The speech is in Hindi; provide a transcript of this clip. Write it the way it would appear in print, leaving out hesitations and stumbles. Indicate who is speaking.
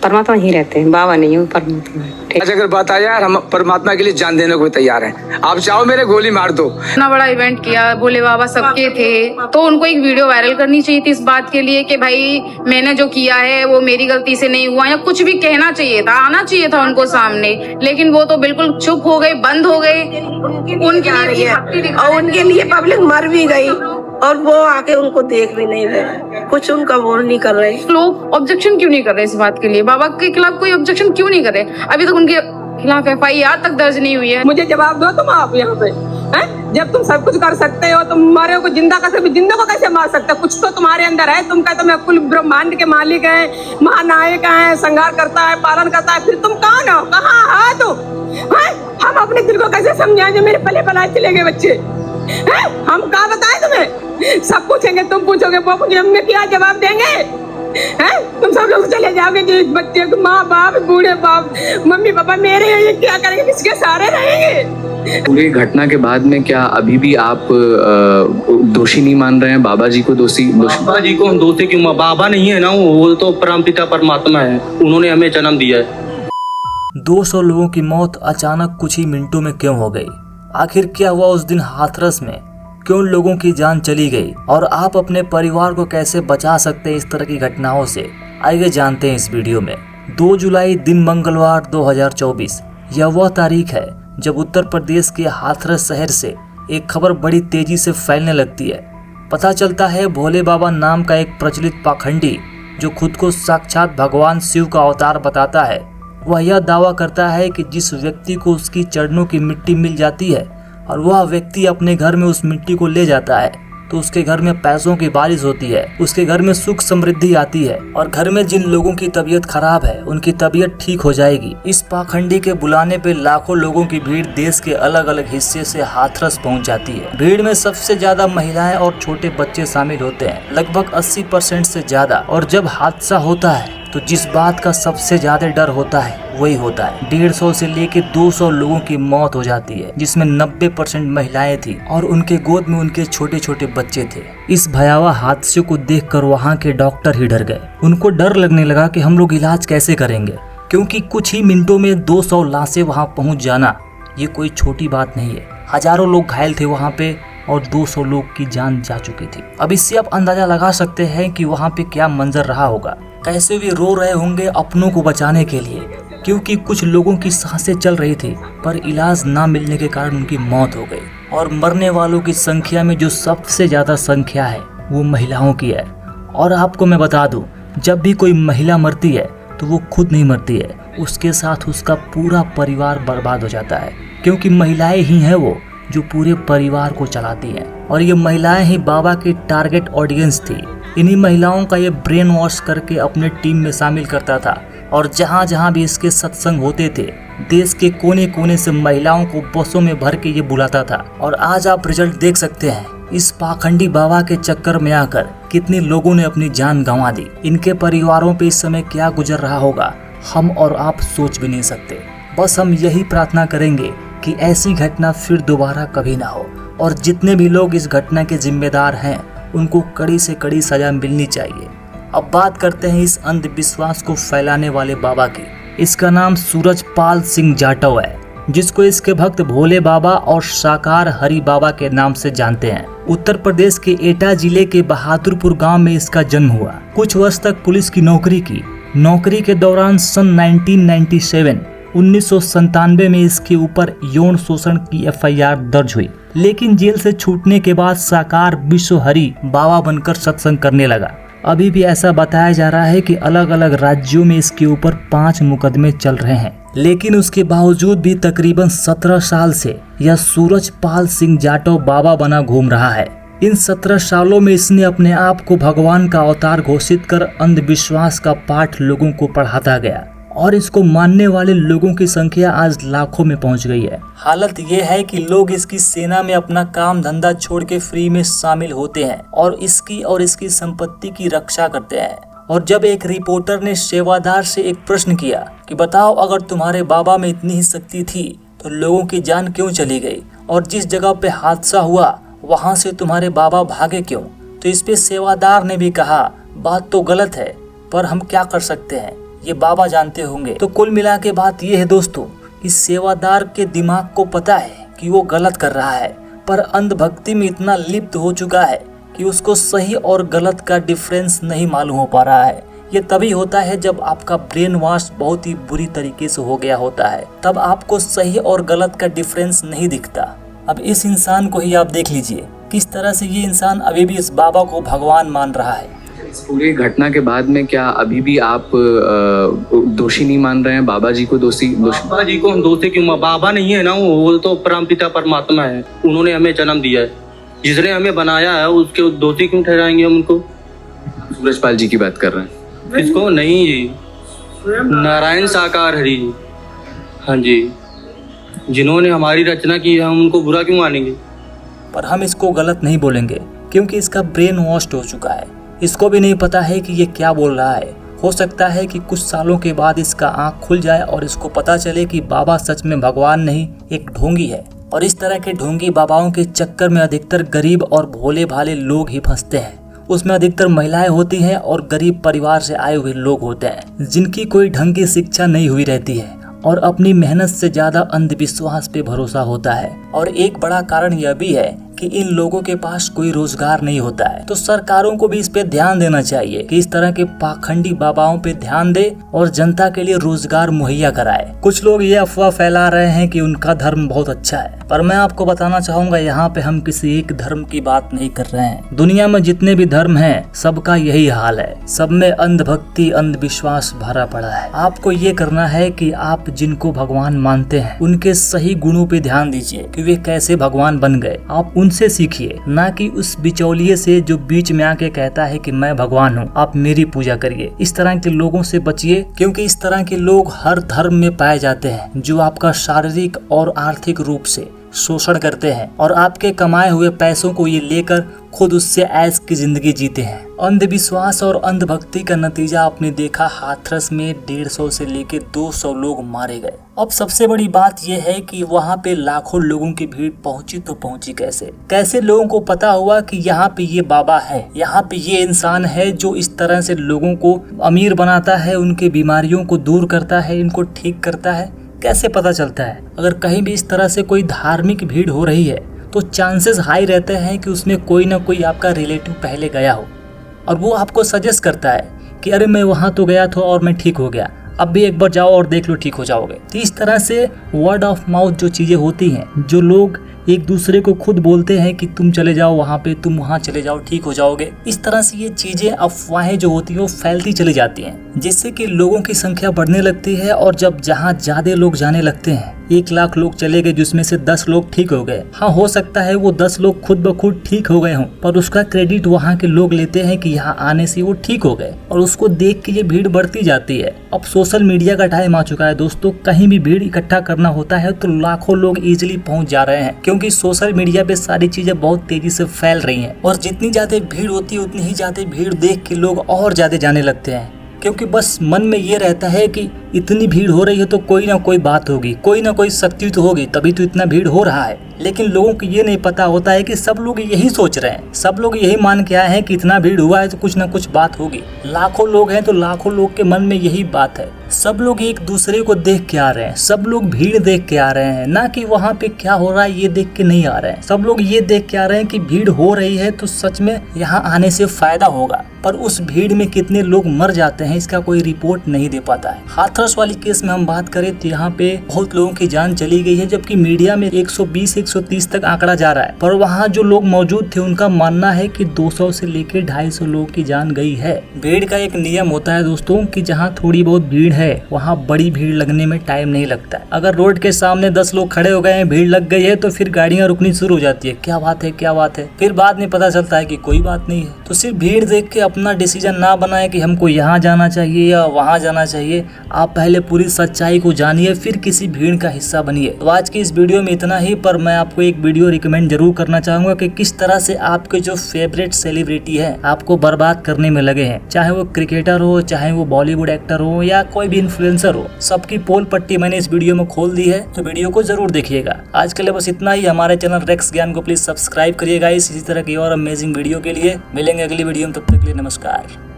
Speaker 1: परमात्मा ही रहते हैं, बाबा नहीं है, परमात्मा है।
Speaker 2: आज अगर बात आया यार, हम परमात्मा के लिए जान देने को तैयार हैं। आप चाहो मेरे गोली मार दो।
Speaker 3: इतना बड़ा इवेंट किया, भोले बाबा सबके थे, तो उनको एक वीडियो वायरल करनी चाहिए थी इस बात के लिए कि भाई मैंने जो किया है वो मेरी गलती से नहीं हुआ, या कुछ भी कहना चाहिए था, आना चाहिए था उनको सामने। लेकिन वो तो बिल्कुल चुप हो गए, बंद हो गए।
Speaker 4: और उनके लिए पब्लिक मर भी गई और वो आके उनको देख भी नहीं रहे, कुछ उनका वो नहीं कर रहे।
Speaker 3: लोग ऑब्जेक्शन क्यों नहीं कर रहे इस बात के लिए? बाबा के खिलाफ कोई ऑब्जेक्शन क्यों नहीं कर रहे? अभी तक उनके खिलाफ FIR तक दर्ज नहीं हुई है।
Speaker 5: मुझे जवाब दो तुम आप यहाँ पे हैं? जब तुम सब कुछ कर सकते हो, तुम मरे को जिंदा जिंदा को कैसे मार सकते हो? कुछ तो तुम्हारे अंदर है। तुम कहते हो मैं कुल ब्रह्मांड के मालिक हैं, महानायक हैं, संहार करता है, पालन करता है, फिर तुम कौन हो? कहाँ है तुम? हम अपने दिल को कैसे समझाएं जो मेरे पले पलाए चले गए बच्चे हैं? हम कहाँ बताएं तुम्हें? सब पूछेंगे, तुम पूछोगे, वो पूछेंगे, हम क्या जवाब देंगे? हैं? तुम सब लोग चले जाओगे जो बच्चे को, माँ बाप, बूढ़े बाप, मम्मी पापा मेरे ये क्या करेंगे? किसके सहारे रहेंगे?
Speaker 6: पूरी घटना के बाद में क्या अभी भी आप दोषी नहीं मान रहे हैं? बाबा जी को दोषी?
Speaker 7: बाबा जी को हम दोषी क्यों? बाबा नहीं है ना, वो तो परमपिता परमात्मा है, उन्होंने हमें जन्म दिया है।
Speaker 8: 200 लोगों की मौत अचानक कुछ ही मिनटों में क्यों हो गई? आखिर क्या हुआ उस दिन हाथरस में? क्यों लोगों की जान चली गई? और आप अपने परिवार को कैसे बचा सकते हैं इस तरह की घटनाओं से? आइए जानते हैं इस वीडियो में। 2 जुलाई दिन मंगलवार 2024 यह वह तारीख है जब उत्तर प्रदेश के हाथरस शहर से एक खबर बड़ी तेजी से फैलने लगती है। पता चलता है भोले बाबा नाम का एक प्रचलित पाखंडी, जो खुद को साक्षात भगवान शिव का अवतार बताता है, वह यह दावा करता है कि जिस व्यक्ति को उसकी चरणों की मिट्टी मिल जाती है और वह व्यक्ति अपने घर में उस मिट्टी को ले जाता है, तो उसके घर में पैसों की बारिश होती है, उसके घर में सुख समृद्धि आती है और घर में जिन लोगों की तबीयत खराब है उनकी तबीयत ठीक हो जाएगी। इस पाखंडी के बुलाने पे लाखों लोगों की भीड़ देश के अलग अलग हिस्से से हाथरस पहुंच जाती है। भीड़ में सबसे ज्यादा महिलाएं और छोटे बच्चे शामिल होते हैं, लगभग 80% से ज्यादा। और जब हादसा होता है तो जिस बात का सबसे ज्यादा डर होता है वही होता है। 150 से लेकर 200 लोगों की मौत हो जाती है, जिसमें 90% महिलाएं थी और उनके गोद में उनके छोटे छोटे बच्चे थे। इस भयावह हादसे को देखकर वहां के डॉक्टर ही डर गए। उनको डर लगने लगा कि हम लोग इलाज कैसे करेंगे, क्योंकि कुछ ही मिनटों में 200 लाशें वहां पहुंच जाना ये कोई छोटी बात नहीं है। हजारों लोग घायल थे वहां पे और 200 लोग की जान जा चुकी थी। अब इससे आप अंदाजा लगा सकते हैं कि वहां पे क्या मंजर रहा होगा। कैसे वे रो रहे होंगे अपनों को बचाने के लिए, क्योंकि कुछ लोगों की सांसें चल रही थी पर इलाज ना मिलने के कारण उनकी मौत हो गई। और मरने वालों की संख्या में जो सबसे ज्यादा संख्या है वो महिलाओं की है। और आपको मैं बता दूं, जब भी कोई महिला मरती है तो वो खुद नहीं मरती है, उसके साथ उसका पूरा परिवार बर्बाद हो जाता है, क्योंकि महिलाएं ही हैं वो जो पूरे परिवार को चलाती हैं। और ये महिलाएं ही बाबा की टारगेट ऑडियंस थी। इन्हीं महिलाओं का ये ब्रेन वॉश करके अपने टीम में शामिल करता था और जहाँ जहाँ भी इसके सत्संग होते थे देश के कोने कोने से महिलाओं को बसों में भर के ये बुलाता था। और आज आप रिजल्ट देख सकते हैं। इस पाखंडी बाबा के चक्कर में आकर कितने लोगों ने अपनी जान गंवा दी। इनके परिवारों पे इस समय क्या गुजर रहा होगा हम और आप सोच भी नहीं सकते। बस हम यही प्रार्थना करेंगे कि ऐसी घटना फिर दोबारा कभी ना हो, और जितने भी लोग इस घटना के जिम्मेदार हैं उनको कड़ी से कड़ी सजा मिलनी चाहिए। अब बात करते हैं इस अंधविश्वास को फैलाने वाले बाबा की। इसका नाम सूरजपाल सिंह जाटव है, जिसको इसके भक्त भोले बाबा और साकार हरि बाबा के नाम से जानते हैं। उत्तर प्रदेश के एटा जिले के बहादुरपुर गांव में इसका जन्म हुआ। कुछ वर्ष तक पुलिस की नौकरी की। नौकरी के दौरान सन 1997 में इसके ऊपर यौन शोषण की FIR दर्ज हुई, लेकिन जेल से छूटने के बाद साकार विश्व हरि बाबा बनकर सत्संग करने लगा। अभी भी ऐसा बताया जा रहा है कि अलग अलग राज्यों में इसके ऊपर 5 मुकदमे चल रहे हैं, लेकिन उसके बावजूद भी तकरीबन 17 साल से यह सूरजपाल सिंह जाटव बाबा बना घूम रहा है। इन 17 सालों में इसने अपने आप को भगवान का अवतार घोषित कर अंधविश्वास का पाठ लोगों को पढ़ाता गया और इसको मानने वाले लोगों की संख्या आज लाखों में पहुंच गई है। हालत ये है कि लोग इसकी सेना में अपना काम धंधा छोड़ के फ्री में शामिल होते हैं और इसकी संपत्ति की रक्षा करते हैं। और जब एक रिपोर्टर ने सेवादार से एक प्रश्न किया कि बताओ, अगर तुम्हारे बाबा में इतनी ही शक्ति थी तो लोगों की जान क्यों चली गई, और जिस जगह पे हादसा हुआ वहाँ से तुम्हारे बाबा भागे क्यों? तो इस पे सेवादार ने भी कहा, बात तो गलत है पर हम क्या कर सकते हैं, ये बाबा जानते होंगे। तो कुल मिला के बात ये है दोस्तों, इस सेवादार के दिमाग को पता है कि वो गलत कर रहा है, पर अंधभक्ति में इतना लिप्त हो चुका है कि उसको सही और गलत का डिफरेंस नहीं मालूम हो पा रहा है। ये तभी होता है जब आपका ब्रेन वॉश बहुत ही बुरी तरीके से हो गया होता है, तब आपको सही और गलत का डिफरेंस नहीं दिखता। अब इस इंसान को ही आप देख लीजिए, किस तरह से ये इंसान अभी भी इस बाबा को भगवान मान रहा है।
Speaker 6: इस पूरी घटना के बाद में क्या अभी भी आप दोषी नहीं मान रहे हैं बाबा जी को? दोषी
Speaker 7: बाबा जी को हम दोषी क्यों? बाबा नहीं है ना, वो तो परमपिता परमात्मा है। उन्होंने हमें जन्म दिया है, जिसने हमें बनाया है उसके दोषी क्यों ठहराएंगे हम उनको?
Speaker 6: सूरजपाल जी की बात कर रहे हैं?
Speaker 7: इसको नहीं जी, नारायण साकार हरि जी, हाँ जी, जिन्होंने हमारी रचना की है, हम उनको बुरा क्यों मानेंगे?
Speaker 8: पर हम इसको गलत नहीं बोलेंगे क्योंकि इसका ब्रेन वॉश्ड हो चुका है। इसको भी नहीं पता है कि ये क्या बोल रहा है। हो सकता है कि कुछ सालों के बाद इसका आँख खुल जाए और इसको पता चले कि बाबा सच में भगवान नहीं, एक ढोंगी है। और इस तरह के ढोंगी बाबाओं के चक्कर में अधिकतर गरीब और भोले भाले लोग ही फंसते हैं। उसमें अधिकतर महिलाएं होती हैं और गरीब परिवार से आए हुए लोग होते हैं, जिनकी कोई ढंग की शिक्षा नहीं हुई रहती है और अपनी मेहनत से ज्यादा अंधविश्वास पे भरोसा होता है। और एक बड़ा कारण यह भी है कि इन लोगों के पास कोई रोजगार नहीं होता है। तो सरकारों को भी इस पे ध्यान देना चाहिए कि इस तरह के पाखंडी बाबाओं पे ध्यान दे और जनता के लिए रोजगार मुहैया कराए। कुछ लोग ये अफवाह फैला रहे हैं कि उनका धर्म बहुत अच्छा है, पर मैं आपको बताना चाहूंगा यहाँ पे हम किसी एक धर्म की बात नहीं कर रहे हैं। दुनिया में जितने भी धर्म हैं, सबका यही हाल है। सब में अंधभक्ति, अंधविश्वास भरा पड़ा है। आपको ये करना है कि आप जिनको भगवान मानते हैं उनके सही गुणों पे ध्यान दीजिए कि वे कैसे भगवान बन गए। आप उनसे सीखिए, ना कि उस बिचौलिए से जो बीच में आके कहता है कि मैं भगवान हूँ, आप मेरी पूजा करिए। इस तरह के लोगों से बचिए, क्योंकि इस तरह के लोग हर धर्म में पाए जाते हैं, जो आपका शारीरिक और आर्थिक रूप से शोषण करते हैं और आपके कमाए हुए पैसों को ये लेकर खुद उससे ऐश की जिंदगी जीते हैं। अंधविश्वास और अंधभक्ति का नतीजा आपने देखा, हाथरस में 150 से लेकर 200 लोग मारे गए। अब सबसे बड़ी बात यह है कि वहाँ पे लाखों लोगों की भीड़ पहुंची तो पहुंची कैसे? कैसे लोगों को पता हुआ कि यहाँ पे ये बाबा है, यहाँ पे ये इंसान है जो इस तरह से लोगों को अमीर बनाता है, उनके बीमारियों को दूर करता है, इनको ठीक करता है? कैसे पता चलता है? अगर कहीं भी इस तरह से कोई धार्मिक भीड़ हो रही है तो चांसेस हाई रहते हैं कि उसमें कोई ना कोई आपका रिलेटिव पहले गया हो और वो आपको सजेस्ट करता है कि अरे मैं वहाँ तो गया था और मैं ठीक हो गया, अब भी एक बार जाओ और देख लो, ठीक हो जाओगे। तो इस तरह से वर्ड ऑफ माउथ जो चीजें होती हैं, जो लोग एक दूसरे को खुद बोलते हैं कि तुम चले जाओ वहाँ पे, तुम वहाँ चले जाओ, ठीक हो जाओगे, इस तरह से ये चीजें, अफवाहें जो होती हैं वो फैलती चली जाती हैं, जिससे कि लोगों की संख्या बढ़ने लगती है। और जब जहाँ ज्यादा लोग जाने लगते हैं, 1 लाख लोग चले गए जिसमें से 10 लोग ठीक हो गए, हाँ हो सकता है वो 10 लोग खुद ब खुद ठीक हो गए हों, पर उसका क्रेडिट वहाँ के लोग लेते हैं कि यहाँ आने से वो ठीक हो गए और उसको देख के ये भीड़ बढ़ती जाती है। अब सोशल मीडिया का टाइम आ चुका है दोस्तों, कहीं भी भीड़ इकट्ठा करना होता है तो लाखों लोग इजीली पहुंच जा रहे हैं, क्योंकि सोशल मीडिया पे सारी चीजें बहुत तेजी से फैल रही हैं और जितनी ज्यादा भीड़ होती है उतनी ही ज्यादा भीड़ देख के लोग और ज्यादा जाने लगते हैं, क्योंकि बस मन में ये रहता है कि इतनी भीड़ हो रही है तो कोई ना कोई बात होगी, कोई ना कोई शक्ति तो होगी, तभी तो इतना भीड़ हो रहा है। लेकिन लोगों को ये नहीं पता होता है कि सब लोग यही सोच रहे हैं, सब लोग यही मान के आए हैं कि इतना भीड़ हुआ है तो कुछ ना कुछ बात होगी। लाखों लोग हैं तो लाखों लोग के मन में यही बात है। सब लोग एक दूसरे को देख के आ रहे हैं, सब लोग भीड़ देख के आ रहे हैं, ना कि वहाँ पे क्या हो रहा है ये देख के नहीं आ रहे हैं। सब लोग ये देख के आ रहे हैं कि भीड़ हो रही है तो सच में यहाँ आने से फायदा होगा, पर उस भीड़ में कितने लोग मर जाते हैं इसका कोई रिपोर्ट नहीं दे पाता है। हाथरस वाली केस में हम बात करें तो यहाँ पे बहुत लोगों की जान चली गई है, जबकि मीडिया में 120-130 तक आंकड़ा जा रहा है, पर वहाँ जो लोग मौजूद थे उनका मानना है कि 200 से लेकर 250 लोगों की जान गई है। भीड़ का एक नियम होता है दोस्तों कि जहाँ थोड़ी बहुत भीड़ है वहाँ बड़ी भीड़ लगने में टाइम नहीं लगता है। अगर रोड के सामने 10 लोग खड़े हो गए हैं, भीड़ लग गई है, तो फिर गाड़ियाँ रुकनी शुरू हो जाती है, क्या बात है क्या बात है, फिर बाद में पता चलता है कि कोई बात नहीं है। तो सिर्फ भीड़ देख के अपना डिसीजन ना बनाए कि हमको यहाँ जाना चाहिए या वहाँ जाना चाहिए। आप पहले पूरी सच्चाई को जानिए, फिर किसी भीड़ का हिस्सा बनिए। तो आज की इस वीडियो में इतना ही, पर मैं आपको एक वीडियो रिकमेंड जरूर करना चाहूंगा कि किस तरह से आपके जो फेवरेट सेलिब्रिटी है आपको बर्बाद करने में लगे हैं, चाहे वो क्रिकेटर हो, चाहे वो बॉलीवुड एक्टर हो या कोई भी इन्फ्लुएंसर हो, सबकी पोल पट्टी मैंने इस वीडियो में खोल दी है, तो वीडियो को जरूर देखिएगा। आज के लिए बस इतना ही। हमारे चैनल रेक्स ज्ञान को प्लीज सब्सक्राइब करिएगा इसी तरह की और अमेजिंग वीडियो के लिए। मिलेंगे अगली वीडियो में, तब तक के लिए नमस्कार।